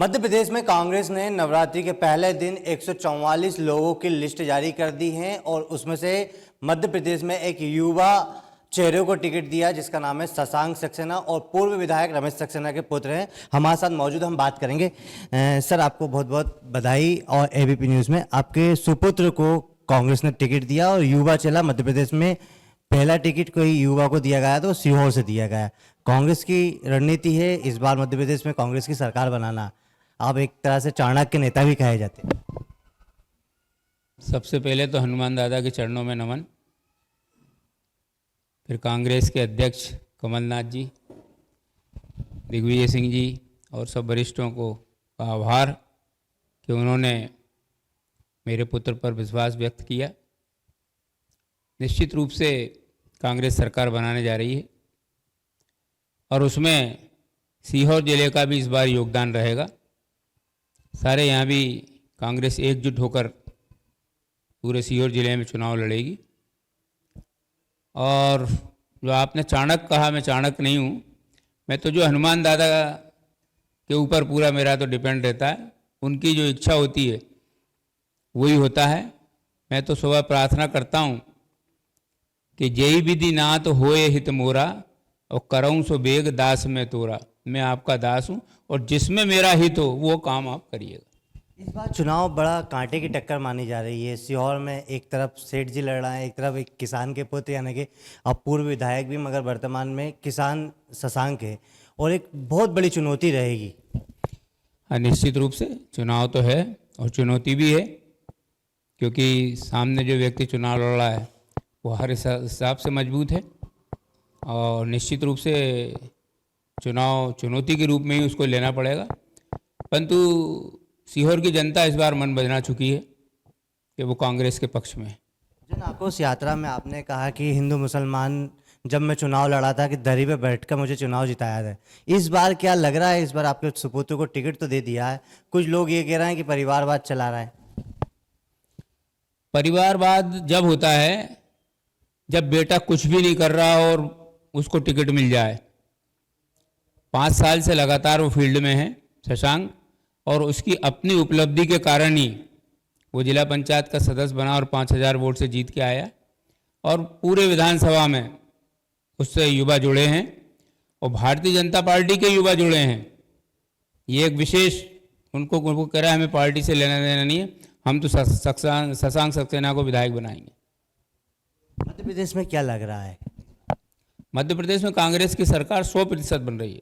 मध्य प्रदेश में कांग्रेस ने नवरात्रि के पहले दिन 144 लोगों की लिस्ट जारी कर दी है और उसमें से मध्य प्रदेश में एक युवा चेहरे को टिकट दिया जिसका नाम है शशांक सक्सेना और पूर्व विधायक रमेश सक्सेना के पुत्र हैं। हमारे साथ मौजूद, हम बात करेंगे। सर, आपको बहुत बहुत बधाई। और एबीपी न्यूज़ में आपके सुपुत्र को कांग्रेस ने टिकट दिया और युवा चला मध्य प्रदेश में पहला टिकट कोई युवा को दिया गया तो सीहोर से दिया गया। कांग्रेस की रणनीति है इस बार मध्य प्रदेश में कांग्रेस की सरकार बनाना। आप एक तरह से चाणक्य नेता भी कहे जाते हैं। सबसे पहले तो हनुमान दादा के चरणों में नमन, फिर कांग्रेस के अध्यक्ष कमलनाथ जी, दिग्विजय सिंह जी और सब वरिष्ठों को आभार कि उन्होंने मेरे पुत्र पर विश्वास व्यक्त किया। निश्चित रूप से कांग्रेस सरकार बनाने जा रही है और उसमें सीहोर जिले का भी इस बार योगदान रहेगा। सारे यहाँ भी कांग्रेस एकजुट होकर पूरे सीहोर जिले में चुनाव लड़ेगी। और जो आपने चाणक्य कहा, मैं चाणक्य नहीं हूँ। मैं तो जो हनुमान दादा के ऊपर पूरा मेरा तो डिपेंड रहता है, उनकी जो इच्छा होती है वही होता है। मैं तो सुबह प्रार्थना करता हूँ कि जय विधि नाथ होए हित मोरा और करऊँ सो बेग दास में तोरा। मैं आपका दास हूँ और जिसमें मेरा हित हो वो काम आप करिएगा। इस बार चुनाव बड़ा कांटे की टक्कर मानी जा रही है। सीहोर में एक तरफ सेठ जी लड़ रहा है, एक तरफ एक किसान के पुत्र यानी कि अब पूर्व विधायक भी मगर वर्तमान में किसान शशांक है और एक बहुत बड़ी चुनौती रहेगी। हाँ, निश्चित रूप से चुनाव तो है और चुनौती भी है, क्योंकि सामने जो व्यक्ति चुनाव लड़ रहा है वो हर हिसाब से मजबूत है और निश्चित रूप से चुनाव चुनौती के रूप में ही उसको लेना पड़ेगा। परंतु सीहोर की जनता इस बार मन बदला चुकी है कि वो कांग्रेस के पक्ष में है। जन आक्रोश यात्रा में आपने कहा कि हिंदू मुसलमान जब मैं चुनाव लड़ा था कि दरी पे बैठकर मुझे चुनाव जिताया था। इस बार क्या लग रहा है? इस बार आपके सुपुत्र को टिकट तो दे दिया है, कुछ लोग ये कह रहे हैं कि परिवारवाद चला रहा है। परिवारवाद जब होता है जब बेटा कुछ भी नहीं कर रहा और उसको टिकट मिल जाए। 5 साल से लगातार वो फील्ड में है शशांक, और उसकी अपनी उपलब्धि के कारण ही वो जिला पंचायत का सदस्य बना और 5000 वोट से जीत के आया। और पूरे विधानसभा में उससे युवा जुड़े हैं और भारतीय जनता पार्टी के युवा जुड़े हैं। ये एक विशेष उनको कह रहा है हमें पार्टी से लेना देना नहीं है, हम तो शशांक सक्सेना को विधायक बनाएंगे। मध्य प्रदेश में क्या लग रहा है? मध्य प्रदेश में कांग्रेस की सरकार 100% बन रही है।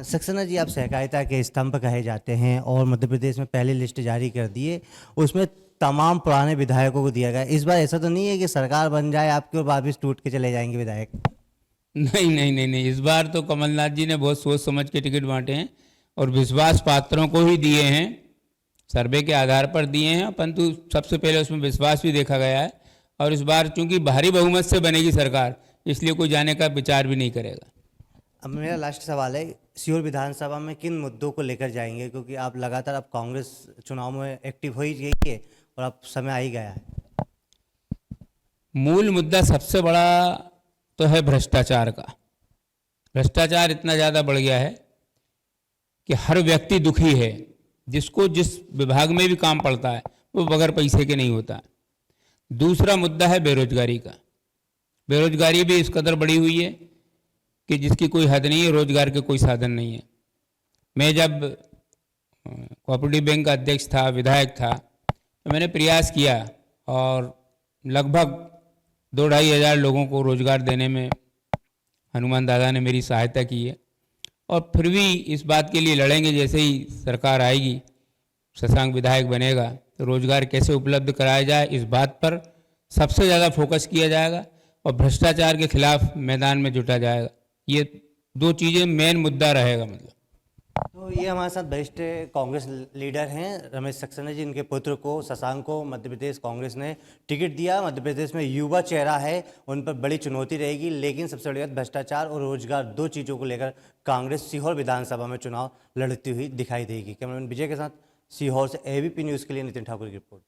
सक्सेना जी, आप सहकारिता के स्तंभ कहे जाते हैं और मध्य प्रदेश में पहली लिस्ट जारी कर दी है, उसमें तमाम पुराने विधायकों को दिया गया। इस बार ऐसा तो नहीं है कि सरकार बन जाए आपके और वापिस टूट के चले जाएंगे विधायक? नहीं नहीं नहीं नहीं, इस बार तो कमलनाथ जी ने बहुत सोच समझ के टिकट बांटे हैं और विश्वास पात्रों को ही दिए हैं, सर्वे के आधार पर दिए हैं। परंतु सबसे पहले उसमें विश्वास भी देखा गया है और इस बार चूंकि भारी बहुमत से बनेगी सरकार, इसलिए कोई जाने का विचार भी नहीं करेगा। अब मेरा लास्ट सवाल है, सीहोर विधानसभा में किन मुद्दों को लेकर जाएंगे? क्योंकि आप लगातार अब कांग्रेस चुनाव में एक्टिव हो ही गई है और अब समय आ ही गया है। मूल मुद्दा सबसे बड़ा तो है भ्रष्टाचार का। भ्रष्टाचार इतना ज़्यादा बढ़ गया है कि हर व्यक्ति दुखी है। जिसको जिस विभाग में भी काम पड़ता है वो बगैर पैसे के नहीं होता। दूसरा मुद्दा है बेरोजगारी का। बेरोजगारी भी इस कदर बढ़ी हुई है कि जिसकी कोई हद नहीं है, रोजगार के कोई साधन नहीं है। मैं जब कोऑपरेटिव बैंक का अध्यक्ष था, विधायक था, तो मैंने प्रयास किया और लगभग 2-2.5 हज़ार लोगों को रोजगार देने में हनुमान दादा ने मेरी सहायता की है। और फिर भी इस बात के लिए लड़ेंगे, जैसे ही सरकार आएगी, शशांक विधायक बनेगा तो रोजगार कैसे उपलब्ध कराया जाए इस बात पर सबसे ज़्यादा फोकस किया जाएगा और भ्रष्टाचार के खिलाफ मैदान में जुटा जाएगा। ये 2 चीज़ें मेन मुद्दा रहेगा। मतलब तो ये हमारे साथ वरिष्ठ कांग्रेस लीडर हैं रमेश सक्सेना जी। इनके पुत्र को शशांक को मध्य प्रदेश कांग्रेस ने टिकट दिया। मध्य प्रदेश में युवा चेहरा है, उन पर बड़ी चुनौती रहेगी, लेकिन सबसे बड़ी बात भ्रष्टाचार और रोजगार, 2 चीज़ों को लेकर कांग्रेस सीहोर विधानसभा में चुनाव लड़ती हुई दिखाई देगी। कैमरामैन विजय के साथ सीहोर से एबीपी न्यूज़ के लिए नितिन ठाकुर की रिपोर्ट।